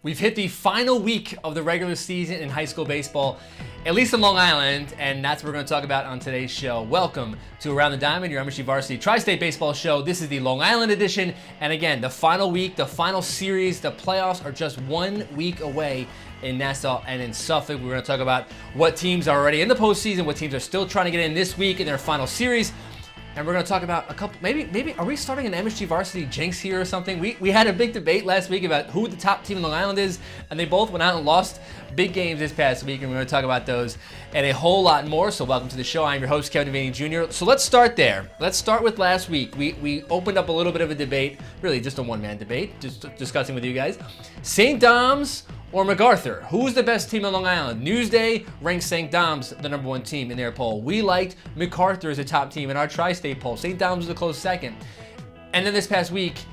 We've hit the final week of the regular season in high school baseball, at least in Long Island, and that's what we're going to talk about on today's show. Welcome to Around the Diamond, your MSG Varsity Tri-State Baseball show. This is the Long Island edition, and again, the final week, the final series, the playoffs are just 1 week away in Nassau and in Suffolk. We're going to talk about what teams are already in the postseason, what teams are still trying to get in this week in their final series. And we're going to talk about a couple, maybe, are we starting an MSG Varsity jinx here or something? We had a big debate last week about who the top team in Long Island is, and they both went out and lost big games this past week, and we're going to talk about those and a whole lot more. So welcome to the show. I'm your host, Kevin Devaney Jr. So let's start there. Let's start with last week. We opened up a little bit of a debate, really just a one-man debate, just discussing with you guys. St. Dom's or MacArthur? Who's the best team in Long Island? Newsday ranked St. Dom's the number one team in their poll. We liked MacArthur as a top team in our tri-state poll. St. Dom's was a close second. And then this past week,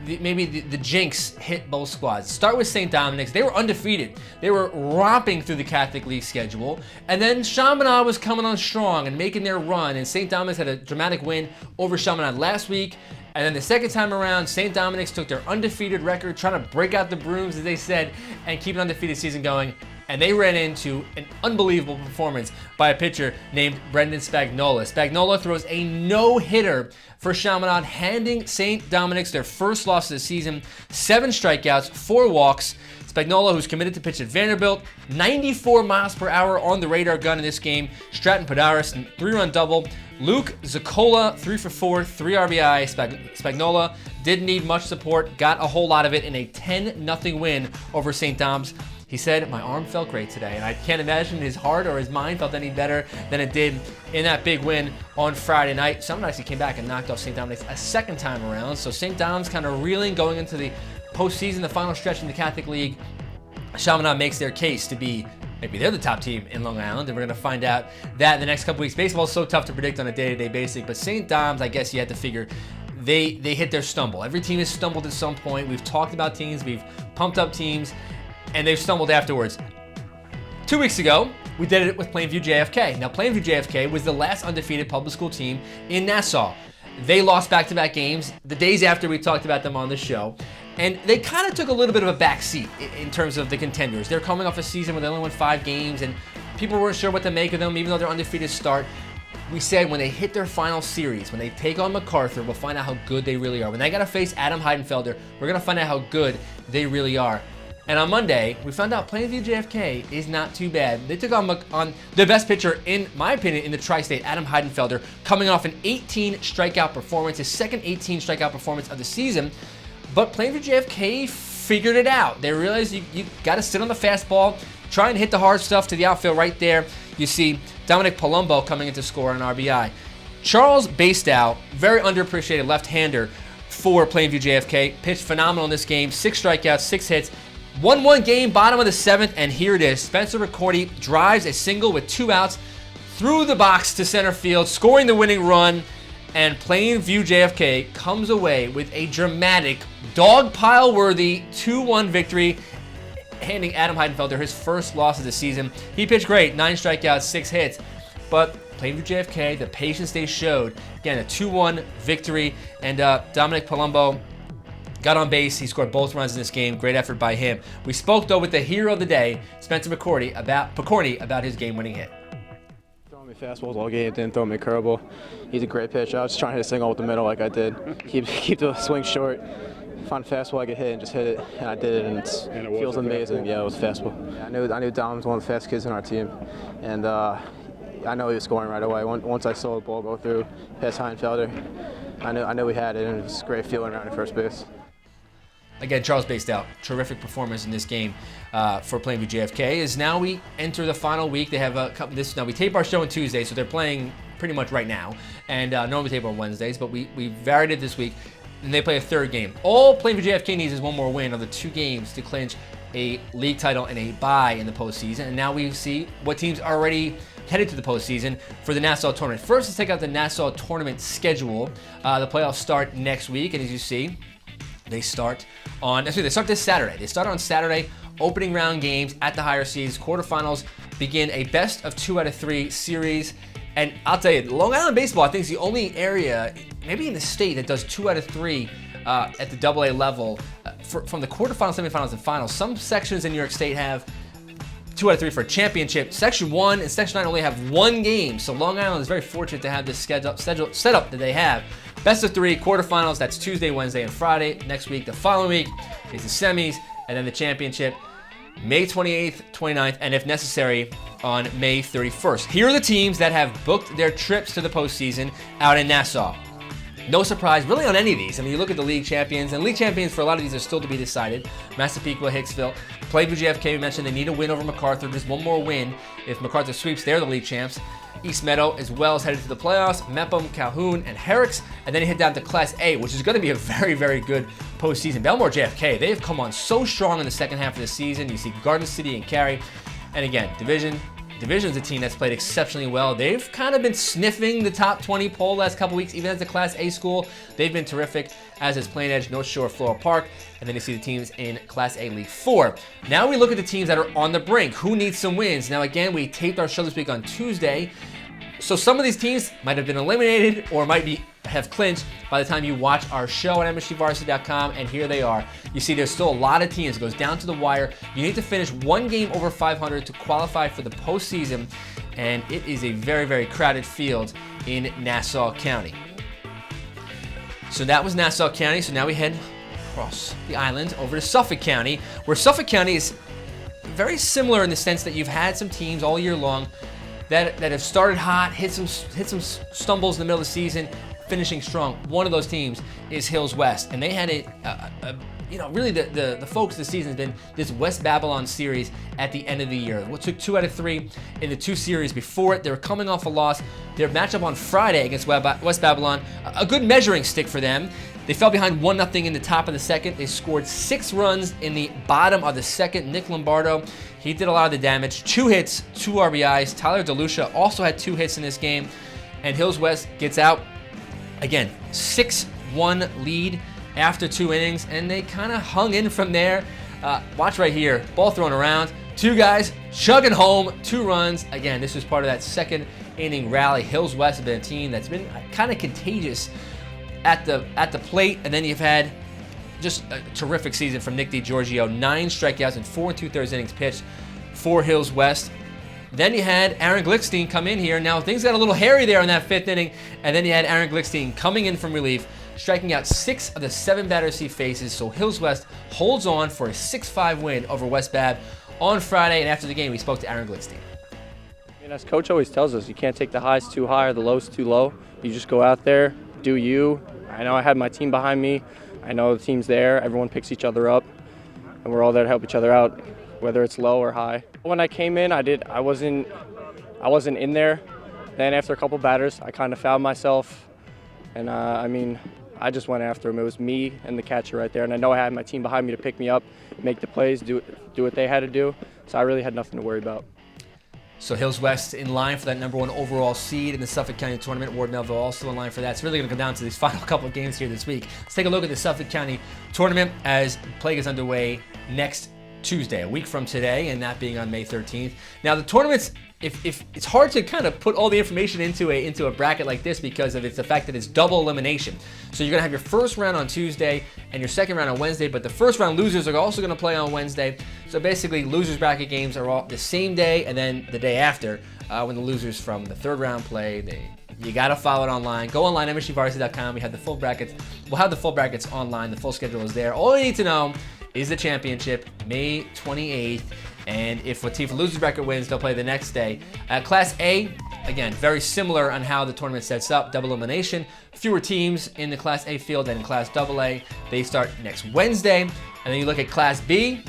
maybe the jinx hit both squads. Start with St. Dominic's. They were undefeated. They were romping through the Catholic League schedule. And then Chaminade was coming on strong and making their run. And St. Dominic's had a dramatic win over Chaminade last week. And then the second time around, St. Dominic's took their undefeated record, trying to break out the brooms, as they said, and keep an undefeated season going. And they ran into an unbelievable performance by a pitcher named Brendan Spagnola. Spagnola throws a no-hitter for Chaminade, handing St. Dominic's their first loss of the season, 7 strikeouts, 4 walks. Spagnola, who's committed to pitch at Vanderbilt, 94 miles per hour on the radar gun in this game. Stratton Podaris, a 3-run double. Luke Zacola, 3 for 4, 3 RBI. Spagnola didn't need much support, got a whole lot of it in a 10-0 win over St. Dom's. He said, "My arm felt great today," and I can't imagine his heart or his mind felt any better than it did in that big win on Friday night. Someone actually came back and knocked off St. Dominic's a second time around, so St. Dom's kind of reeling going into the postseason, the final stretch in the Catholic League. Chaminade makes their case to be, maybe they're the top team in Long Island, and we're going to find out that in the next couple weeks. Baseball is so tough to predict on a day-to-day basis, but St. Dom's, I guess you had to figure, they hit their stumble. Every team has stumbled at some point. We've talked about teams, we've pumped up teams, and they've stumbled afterwards. 2 weeks ago, we did it with Plainview JFK. Now, Plainview JFK was the last undefeated public school team in Nassau. They lost back-to-back games the days after we talked about them on the show. And they kind of took a little bit of a back seat in terms of the contenders. They're coming off a season where they only won 5 games, and people weren't sure what to make of them, even though they're undefeated start. We said when they hit their final series, when they take on MacArthur, we'll find out how good they really are. When they got to face Adam Heidenfelder, we're going to find out how good they really are. And on Monday, we found out Plainview JFK is not too bad. They took on the best pitcher, in my opinion, in the tri-state, Adam Heidenfelder, coming off an 18 strikeout performance, his second 18 strikeout performance of the season. But Plainview JFK figured it out. They realized you got to sit on the fastball, try and hit the hard stuff to the outfield right there. You see Dominic Palumbo coming in to score an RBI. Charles Bastow, very underappreciated left-hander for Plainview JFK, pitched phenomenal in this game. 6 strikeouts, 6 hits. 1-1 game, bottom of the 7th, and here it is. Spencer McCourty drives a single with 2 outs through the box to center field, scoring the winning run, and Plainview JFK comes away with a dramatic, dog pile-worthy 2-1 victory, handing Adam Heidenfelder his first loss of the season. He pitched great, 9 strikeouts, 6 hits, but Plainview JFK, the patience they showed, again, a 2-1 victory, and Dominic Palumbo got on base. He scored both runs in this game. Great effort by him. We spoke, though, with the hero of the day, Spencer McCourty, about his game-winning hit. Throwing me fastballs all game, didn't throw me a curveball. He's a great pitcher. I was just trying to hit a single with the middle like I did. Keep the swing short. Find a fastball I could hit and just hit it, and I did it, and it feels amazing. Yeah, it was a fastball. Yeah, I knew Dom was one of the fastest kids in our team, and I know he was scoring right away. Once I saw the ball go through past Heidenfelder, I knew we had it, and it was a great feeling around at first base. Again, Charles Bastow, terrific performance in this game for Plainview JFK. As now we enter the final week, they have a couple. Now we tape our show on Tuesday, so they're playing pretty much right now. And normally we tape on Wednesdays, but we varied it this week, and they play a third game. All Plainview JFK needs is one more win of the 2 games to clinch a league title and a bye in the postseason. And now we see what teams are already headed to the postseason for the Nassau tournament. First, let's take out the Nassau tournament schedule. The playoffs start next week, and as you see, they start this Saturday. They start on Saturday, opening round games at the higher seeds. Quarterfinals begin a best of 2 out of 3 series. And I'll tell you, Long Island baseball, I think, is the only area, maybe in the state, that does 2 out of 3 at the AA level, from the quarterfinals, semifinals, and finals, some sections in New York State have 2 out of 3 for a championship. Section 1 and Section 9 only have 1 game, so Long Island is very fortunate to have this schedule setup that they have. Best of 3, quarterfinals, that's Tuesday, Wednesday, and Friday. Next week, the following week, is the semis, and then the championship, May 28th, 29th, and if necessary, on May 31st. Here are the teams that have booked their trips to the postseason out in Nassau. No surprise, really, on any of these. I mean, you look at the league champions, and league champions for a lot of these are still to be decided. Massapequa, Hicksville, played with JFK. We mentioned they need a win over MacArthur. Just one more win. If MacArthur sweeps, they're the league champs. East Meadow, as well as headed to the playoffs. Mepham, Calhoun, and Herricks. And then you head down to Class A, which is going to be a very, very good postseason. Belmore, JFK, they have come on so strong in the second half of the season. You see Garden City and Cary. And again, Division's a team that's played exceptionally well. They've kind of been sniffing the top 20 poll last couple weeks, even as a Class A school. They've been terrific, as is Plain Edge, North Shore, Floral Park. And then you see the teams in Class A League 4. Now we look at the teams that are on the brink. Who needs some wins? Now again, we taped our show this week on Tuesday. So some of these teams might have been eliminated or might have clinched by the time you watch our show at MSGVarsity.com, and here they are. You see there's still a lot of teams. It goes down to the wire. You need to finish 1 game over 500 to qualify for the postseason, and it is a very, very crowded field in Nassau County. So that was Nassau County. So now we head across the island over to Suffolk County, where Suffolk County is very similar in the sense that you've had some teams all year long that have started hot, hit some stumbles in the middle of the season, finishing strong. One of those teams is Hills West, and they had really the focus of the season has been this West Babylon series at the end of the year. What took 2 out of 3 in the 2 series before it. They were coming off a loss. Their matchup on Friday against West Babylon, a good measuring stick for them. They fell behind 1-0 in the top of the second. They scored 6 runs in the bottom of the second. Nick Lombardo, he did a lot of the damage. 2 hits, 2 RBIs. Tyler DeLucia also had 2 hits in this game. And Hills West gets out, again, 6-1 lead after 2 innings. And they kind of hung in from there. Watch right here. Ball thrown around. 2 guys chugging home 2 runs. Again, this was part of that second inning rally. Hills West has been a team that's been kind of contagious at the plate, and then you've had just a terrific season from Nick DiGiorgio. 9 strikeouts and 4 2/3 innings pitched for Hills West. Then you had Aaron Glickstein come in here. Now things got a little hairy there in that 5th inning, and then you had Aaron Glickstein coming in from relief, striking out 6 of the 7 batters he faces. So Hills West holds on for a 6-5 win over West Bab on Friday, and after the game we spoke to Aaron Glickstein. And as Coach always tells us, you can't take the highs too high or the lows too low. You just go out there, do you. I know I had my team behind me. I know the team's there. Everyone picks each other up, and we're all there to help each other out, whether it's low or high. When I came in, I wasn't in there. Then after a couple batters, I kind of found myself, and I just went after him. It was me and the catcher right there, and I know I had my team behind me to pick me up, make the plays, do what they had to do. So I really had nothing to worry about. So Hills West in line for that #1 overall seed in the Suffolk County tournament. Ward Melville also in line for that. It's really going to come down to these final couple of games here this week. Let's take a look at the Suffolk County tournament as play gets underway next Tuesday, a week from today, and that being on May 13th. Now the tournaments, if it's hard to kind of put all the information into a bracket like this because of the fact that it's double elimination. So you're going to have your first round on Tuesday and your second round on Wednesday, but the first round losers are also going to play on Wednesday. So basically losers bracket games are all the same day, and then the day after when the losers from the 3rd round play, you got to follow it online. Go online, MSGVarsity.com. We have the full brackets. We'll have the full brackets online. The full schedule is there. All you need to know is the championship, May 28th. And if a team from losers bracket wins, they'll play the next day. Class A, again, very similar on how the tournament sets up. Double elimination. Fewer teams in the Class A field than in Class AA. They start next Wednesday. And then you look at Class B,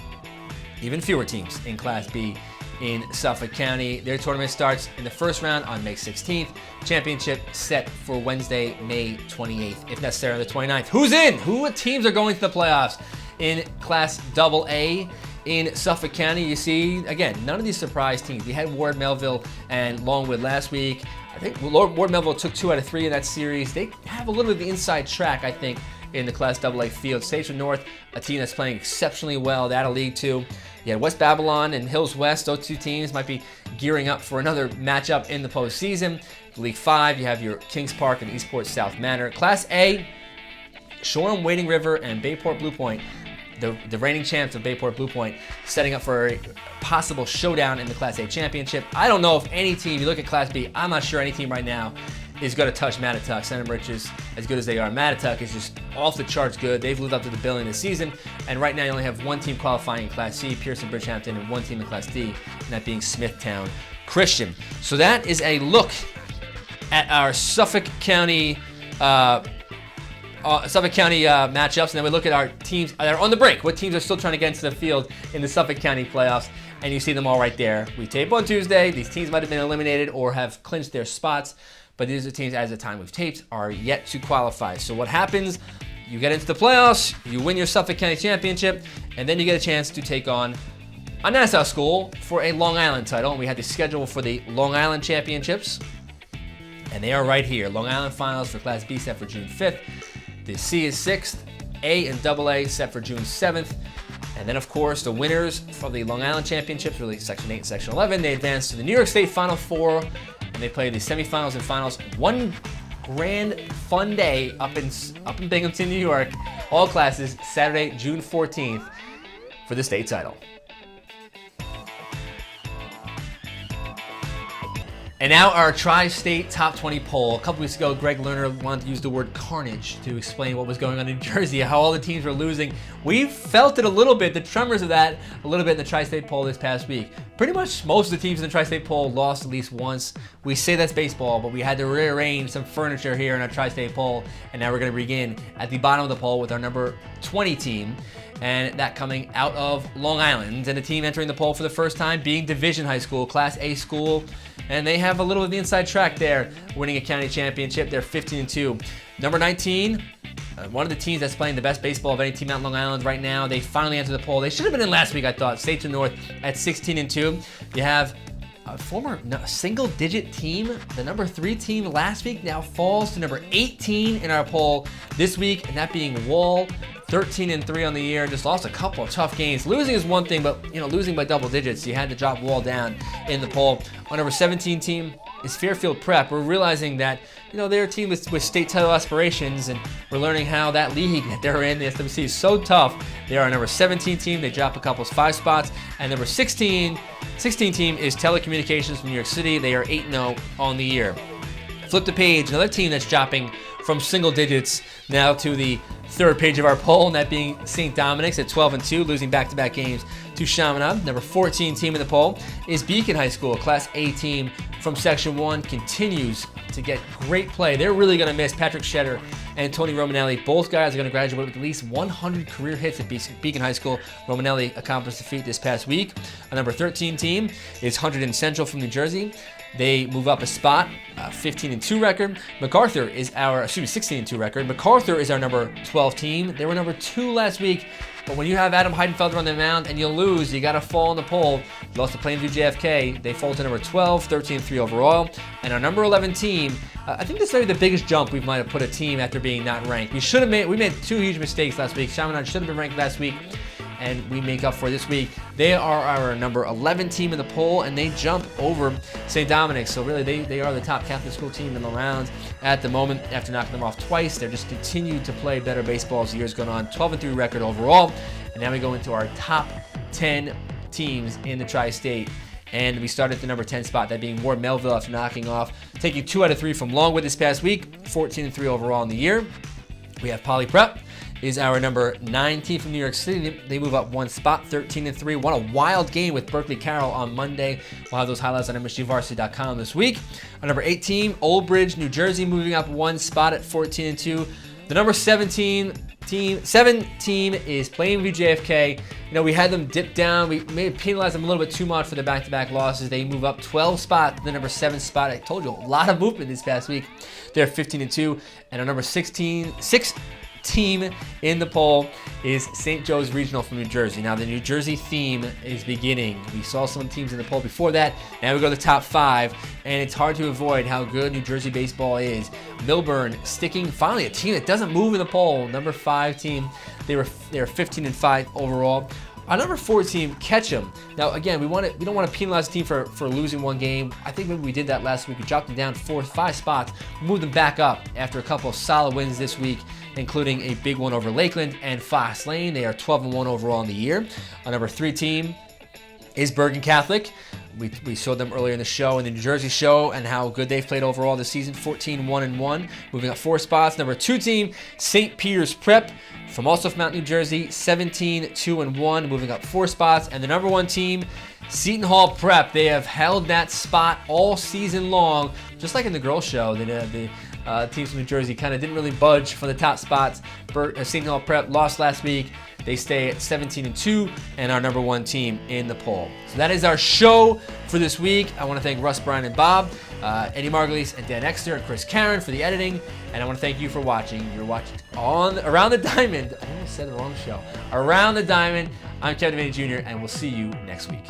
even fewer teams in Class B in Suffolk County. Their tournament starts in the first round on May 16th. Championship set for Wednesday, May 28th, if necessary on the 29th. Who's in? Who teams are going to the playoffs in Class AA? In Suffolk County, you see, again, none of these surprise teams. We had Ward Melville and Longwood last week. I think Ward Melville took 2 out of 3 in that series. They have a little bit of the inside track, I think, in the Class AA field. Station North, a team that's playing exceptionally well. They're out of League 2. You had West Babylon and Hills West. Those 2 teams might be gearing up for another matchup in the postseason. League 5, you have your Kings Park and Eastport South Manor. Class A, Shoreham, Wading River, and Bayport Blue Point, the reigning champs of Bayport Blue Point, setting up for a possible showdown in the Class A championship. I don't know if any team, you look at Class B, I'm not sure any team right now is going to touch Mattituck. Centum Rich is as good as they are. Mattituck is just off the charts good. They've lived up to the billing this season, and right now you only have one team qualifying in Class C, Pearson Bridgehampton, and one team in Class D, and that being Smithtown Christian. So that is a look at our Suffolk County matchups, and then we look at our teams that are on the break. What teams are still trying to get into the field in the Suffolk County playoffs, and you see them all right there. We tape on Tuesday. These teams might have been eliminated or have clinched their spots, but these are teams, as the time we've taped, are yet to qualify. So what happens? You get into the playoffs, you win your Suffolk County championship, and then you get a chance to take on a Nassau school for a Long Island title. And we had the schedule for the Long Island championships, and they are right here. Long Island finals for Class B set for June 5th. The C is 6th, A and AA set for June 7th. And then, of course, the winners for the Long Island championships, really Section 8 and Section 11, they advance to the New York State Final Four, and they play the semifinals and finals. One grand fun day up in Binghamton, New York. All classes, Saturday, June 14th, for the state title. And now our Tri-State Top 20 poll. A couple weeks ago, Greg Lerner wanted to use the word carnage to explain what was going on in New Jersey, how all the teams were losing. We felt it a little bit, the tremors of that, a little bit in the Tri-State poll this past week. Pretty much most of the teams in the Tri-State poll lost at least once. We say that's baseball, but we had to rearrange some furniture here in our Tri-State poll, and now we're going to begin at the bottom of the poll with our number 20 team, and that coming out of Long Island, and the team entering the poll for the first time being Division High School, Class A school, and they have a little of the inside track there, winning a county championship. They're 15-2. Number 19, one of the teams that's playing the best baseball of any team out in Long Island right now. They finally entered the poll. They should have been in last week, I thought. States of North at 16-2. You have a former single-digit team, the number 3 team last week, now falls to number 18 in our poll this week, and that being Wall. 13-3 on the year, just lost a couple of tough games. Losing is one thing, but losing by double digits, you had to drop Wall down in the poll. Our number 17 team is Fairfield Prep. We're realizing that they're a team with state title aspirations, and we're learning how that league that they're in, the SWC, is so tough. They are our number 17 team. They drop a couple of 5 spots, and number 16 team is Telecommunications from New York City. They are 8-0 on the year. Flip the page, another team that's dropping from single digits now to the third page of our poll, and that being St. Dominic's at 12-2, losing back-to-back games to Chaminade. Number 14 team in the poll is Beacon High School, a Class A team from Section 1, continues to get great play. They're really going to miss Patrick Shetter and Tony Romanelli. Both guys are going to graduate with at least 100 career hits at Beacon High School. Romanelli accomplished the feat this past week. Our number 13 team is Hunterdon Central from New Jersey. They move up a spot, 15-2 record. 16-2 record. MacArthur is our number 12 team. They were number 2 last week, but when you have Adam Heidenfelder on the mound and you lose, you got to fall in the poll. You lost to Plainview JFK. They fall to number 12, 13-3 overall. And our number 11 team, I think this might be the biggest jump we might have put a team after being not ranked. We made 2 huge mistakes last week. Chaminade should have been ranked last week, and we make up for this week. They are our number 11 team in the poll, and they jump over St. Dominic's. So really, they are the top Catholic school team in the round at the moment. After knocking them off twice, they're just continued to play better baseball as the years go on. 12-3 record overall. And now we go into our top 10 teams in the Tri-State. And we start at the number 10 spot, that being Ward Melville after taking 2 out of 3 from Longwood this past week. 14-3 overall in the year. We have Poly Prep is our number 9 team from New York City. They move up 1 spot, 13-3. Won a wild game with Berkeley Carroll on Monday. We'll have those highlights on MSGVarsity.com this week. Our number 8 team, Old Bridge, New Jersey, moving up 1 spot at 14-2. The number 7 team is Plainview JFK. We had them dip down. We may have penalized them a little bit too much for the back-to-back losses. They move up 12 spots, the number 7 spot. I told you, a lot of movement this past week. They're 15-2. And our number 6 team in the poll is St. Joe's Regional from New Jersey. Now, the New Jersey theme is beginning. We saw some teams in the poll before that. Now we go to the top 5, and it's hard to avoid how good New Jersey baseball is. Milburn sticking, finally a team that doesn't move in the poll. Number 5 team. They are 15-5 overall. Our number 4 team, Ketchum. Now, again, we don't want to penalize the team for losing one game. I think maybe we did that last week. We dropped them down 5 spots, moved them back up after a couple of solid wins this week, including a big one over Lakeland and Fast Lane. They are 12-1 overall in the year. Our number 3 team is Bergen Catholic. We showed them earlier in the show, in the New Jersey show, and how good they've played overall this season, 14-1-1, moving up 4 spots. Number 2 team, St. Peter's Prep, from also from Mount New Jersey, 17-2-1, moving up 4 spots. And the number 1 team, Seton Hall Prep. They have held that spot all season long, just like in the girls' show. The teams from New Jersey kind of didn't really budge for the top spots. Seton Hall Prep lost last week. They stay at 17-2 and our number 1 team in the poll. So that is our show for this week. I want to thank Russ, Brian, and Bob, Eddie Margulies, and Dan Exter, and Chris Karen for the editing. And I want to thank you for watching. You're watching on Around the Diamond. I almost said the wrong show. Around the Diamond. I'm Kevin Devaney Jr., and we'll see you next week.